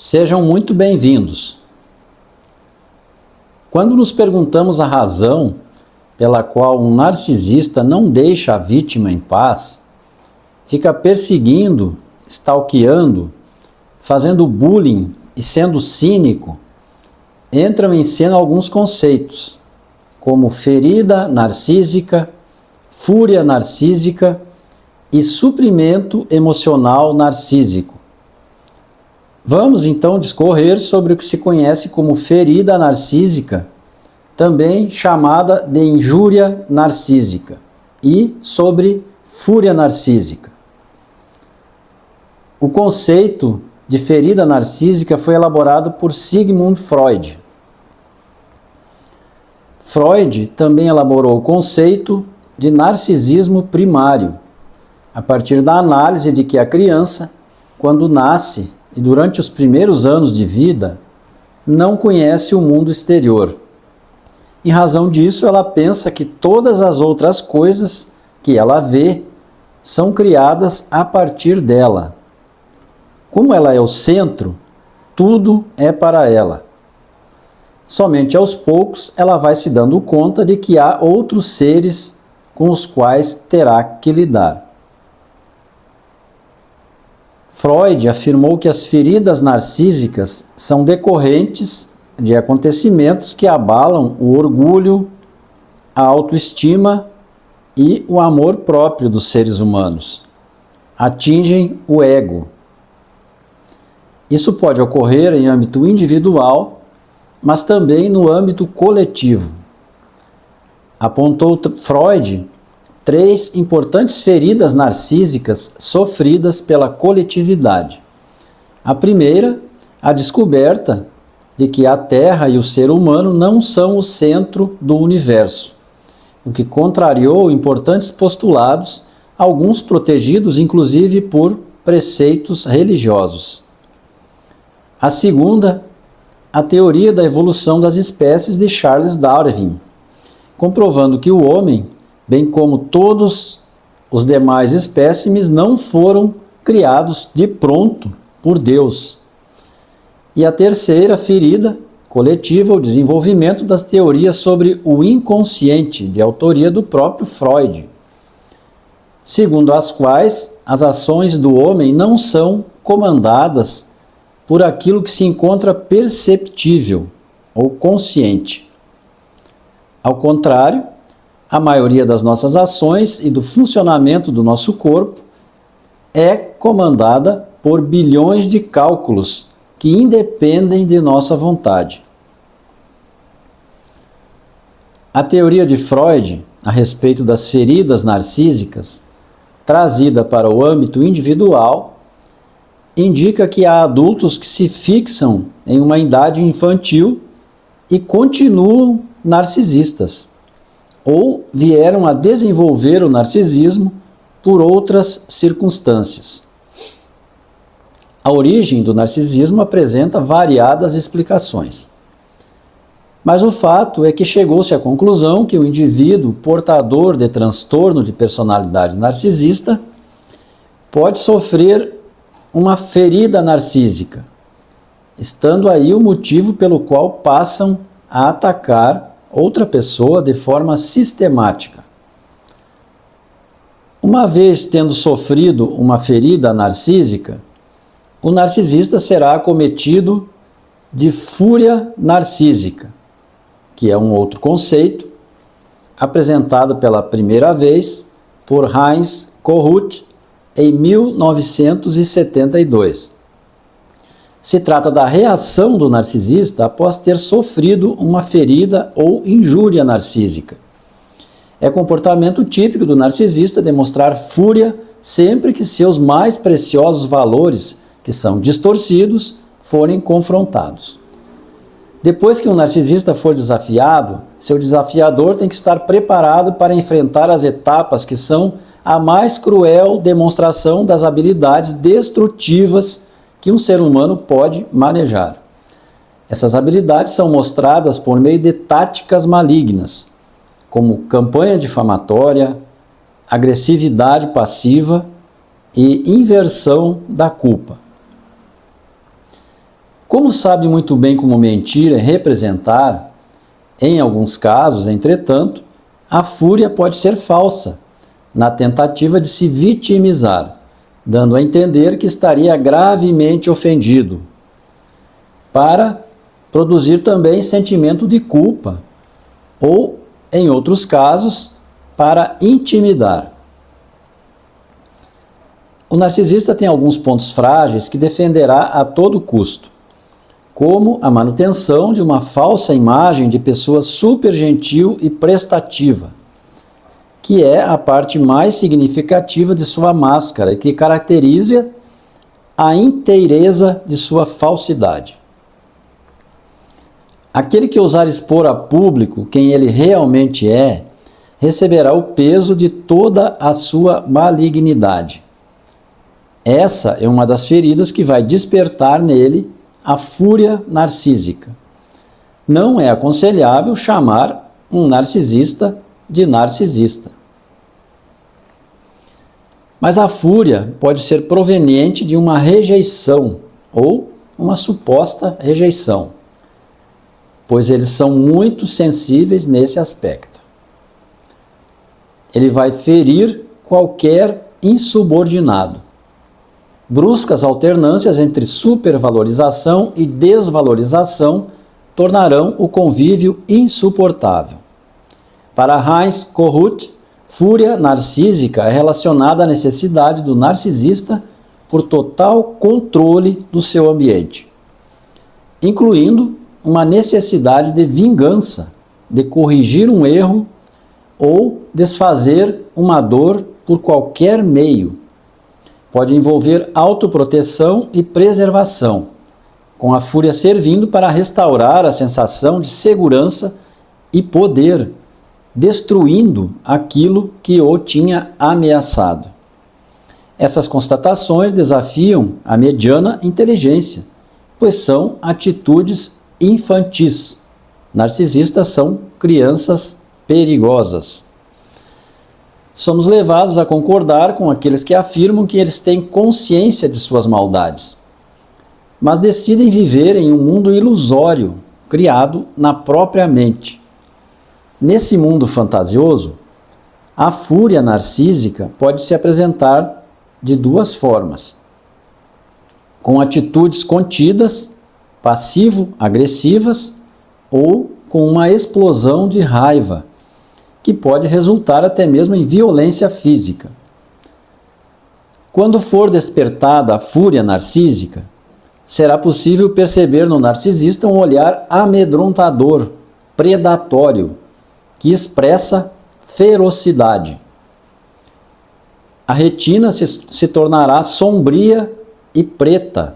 Sejam muito bem-vindos. Quando nos perguntamos a razão pela qual um narcisista não deixa a vítima em paz, fica perseguindo, stalkeando, fazendo bullying e sendo cínico, entram em cena alguns conceitos, como ferida narcísica, fúria narcísica e suprimento emocional narcísico. Vamos então discorrer sobre o que se conhece como ferida narcísica, também chamada de injúria narcísica, e sobre fúria narcísica. O conceito de ferida narcísica foi elaborado por Sigmund Freud. Freud também elaborou o conceito de narcisismo primário, a partir da análise de que a criança, quando nasce e durante os primeiros anos de vida, não conhece o mundo exterior. Em razão disso, ela pensa que todas as outras coisas que ela vê são criadas a partir dela. Como ela é o centro, tudo é para ela. Somente aos poucos ela vai se dando conta de que há outros seres com os quais terá que lidar. Freud afirmou que as feridas narcísicas são decorrentes de acontecimentos que abalam o orgulho, a autoestima e o amor próprio dos seres humanos. Atingem o ego. Isso pode ocorrer em âmbito individual, mas também no âmbito coletivo. Apontou Freud 3 importantes feridas narcísicas sofridas pela coletividade. A primeira, a descoberta de que a Terra e o ser humano não são o centro do universo, o que contrariou importantes postulados, alguns protegidos inclusive por preceitos religiosos. A segunda, a teoria da evolução das espécies de Charles Darwin, comprovando que o homem, bem como todos os demais espécimes, não foram criados de pronto por Deus. E a terceira ferida coletiva, o desenvolvimento das teorias sobre o inconsciente, de autoria do próprio Freud, segundo as quais as ações do homem não são comandadas por aquilo que se encontra perceptível ou consciente. Ao contrário, a maioria das nossas ações e do funcionamento do nosso corpo é comandada por bilhões de cálculos que independem de nossa vontade. A teoria de Freud a respeito das feridas narcísicas, trazida para o âmbito individual, indica que há adultos que se fixam em uma idade infantil e continuam narcisistas, ou vieram a desenvolver o narcisismo por outras circunstâncias. A origem do narcisismo apresenta variadas explicações. Mas o fato é que chegou-se à conclusão que o indivíduo portador de transtorno de personalidade narcisista pode sofrer uma ferida narcísica, estando aí o motivo pelo qual passam a atacar outra pessoa de forma sistemática. Uma vez tendo sofrido uma ferida narcísica, o narcisista será acometido de fúria narcísica, que é um outro conceito, apresentado pela primeira vez por Heinz Kohut em 1972. Se trata da reação do narcisista após ter sofrido uma ferida ou injúria narcísica. É comportamento típico do narcisista demonstrar fúria sempre que seus mais preciosos valores, que são distorcidos, forem confrontados. Depois que um narcisista for desafiado, seu desafiador tem que estar preparado para enfrentar as etapas que são a mais cruel demonstração das habilidades destrutivas que um ser humano pode manejar. Essas habilidades são mostradas por meio de táticas malignas, como campanha difamatória, agressividade passiva e inversão da culpa. Como sabe muito bem como mentir e representar, em alguns casos, entretanto, a fúria pode ser falsa, na tentativa de se vitimizar, dando a entender que estaria gravemente ofendido, para produzir também sentimento de culpa, ou, em outros casos, para intimidar. O narcisista tem alguns pontos frágeis que defenderá a todo custo, como a manutenção de uma falsa imagem de pessoa super gentil e prestativa, que é a parte mais significativa de sua máscara e que caracteriza a inteireza de sua falsidade. Aquele que ousar expor a público quem ele realmente é, receberá o peso de toda a sua malignidade. Essa é uma das feridas que vai despertar nele a fúria narcísica. Não é aconselhável chamar um narcisista de narcisista. Mas a fúria pode ser proveniente de uma rejeição ou uma suposta rejeição, pois eles são muito sensíveis nesse aspecto. Ele vai ferir qualquer insubordinado. Bruscas alternâncias entre supervalorização e desvalorização tornarão o convívio insuportável. Para Heinz Kohut, fúria narcísica é relacionada à necessidade do narcisista por total controle do seu ambiente, incluindo uma necessidade de vingança, de corrigir um erro ou desfazer uma dor por qualquer meio. Pode envolver autoproteção e preservação, com a fúria servindo para restaurar a sensação de segurança e poder, destruindo aquilo que o tinha ameaçado. Essas constatações desafiam a mediana inteligência, pois são atitudes infantis. Narcisistas são crianças perigosas. Somos levados a concordar com aqueles que afirmam que eles têm consciência de suas maldades, mas decidem viver em um mundo ilusório, criado na própria mente. Nesse mundo fantasioso, a fúria narcísica pode se apresentar de duas formas: com atitudes contidas, passivo-agressivas, ou com uma explosão de raiva, que pode resultar até mesmo em violência física. Quando for despertada a fúria narcísica, será possível perceber no narcisista um olhar amedrontador, predatório, que expressa ferocidade. A retina se tornará sombria e preta.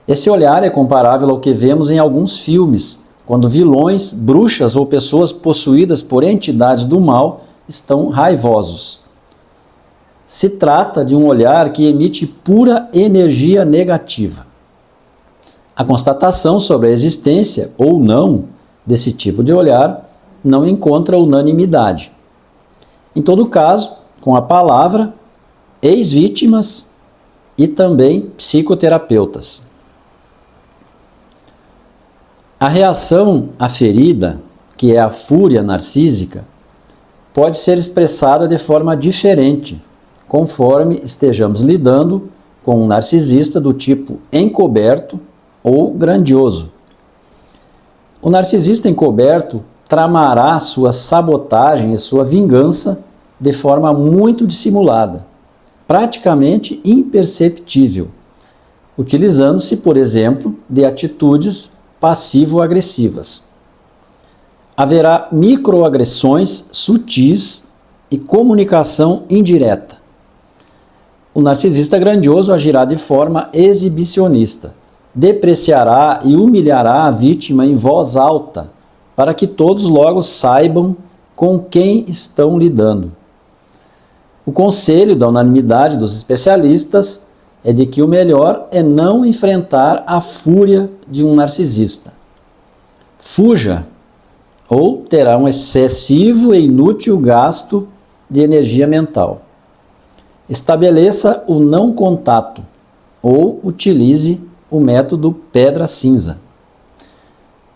Esse olhar é comparável ao que vemos em alguns filmes, quando vilões, bruxas ou pessoas possuídas por entidades do mal estão raivosos. Se trata de um olhar que emite pura energia negativa. A constatação sobre a existência ou não desse tipo de olhar não encontra unanimidade. Em todo caso, com a palavra, ex-vítimas e também psicoterapeutas. A reação à ferida, que é a fúria narcísica, pode ser expressada de forma diferente, conforme estejamos lidando com um narcisista do tipo encoberto ou grandioso. O narcisista encoberto tramará sua sabotagem e sua vingança de forma muito dissimulada, praticamente imperceptível, utilizando-se, por exemplo, de atitudes passivo-agressivas. Haverá microagressões sutis e comunicação indireta. O narcisista grandioso agirá de forma exibicionista, depreciará e humilhará a vítima em voz alta, para que todos logo saibam com quem estão lidando. O conselho da unanimidade dos especialistas é de que o melhor é não enfrentar a fúria de um narcisista. Fuja, ou terá um excessivo e inútil gasto de energia mental. Estabeleça o não contato, ou utilize o método pedra cinza.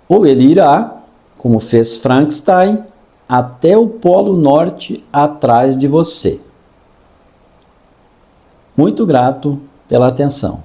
Ou ele irá, como fez Frankenstein, até o Polo Norte atrás de você. Muito grato pela atenção.